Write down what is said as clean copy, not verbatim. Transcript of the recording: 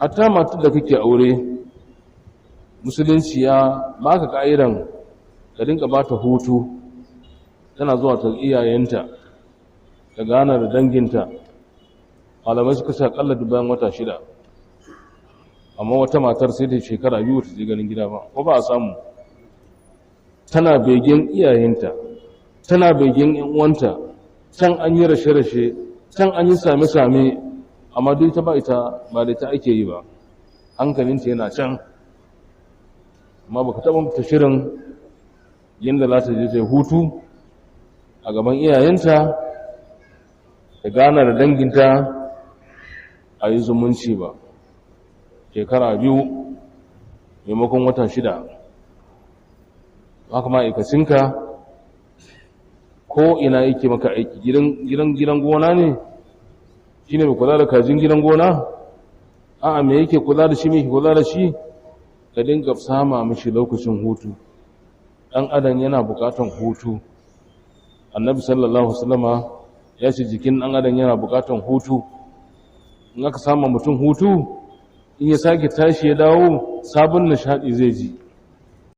hatta matar da kake aure musulunci ya baka ka'idan ka dinka bata hutu, tana zuwa ta iyayenta ta gana da danginta. Malamai suka sa akalla bayan wata 6, amma wata matar sai da shekara 2 ta je ganin gida ba, ko ba a samu. Tana begen iyayenta, tana begen yan uwanta, can an yi rashe-rashe, can an yi same-same, amma duk ba da ita ake yi ba, hankalinta yana can. Amma baka taɓa mata shirin yadda za ta je ta hutu a gaban iyayenta, ta gana da danginta, a yi zumunci ba. Shekara 2 maimakon wata 6. Haka ma'aikacinka ko ina yake maka aiki, gidan gona ne shi ne mai kula da kajin gidan gona, a'a me yake kula da shi, mai kula da shi, ka dinga sama mishi lokacin hutu. ɗan adam yana bukatan hutu. Annabi sallallahu alaihi wasallama ya ce jikin ɗan adam yana bukatan hutu. In aka samu mutum hutu, in ya sake tashi ya dawo sabon nishadi zai ji.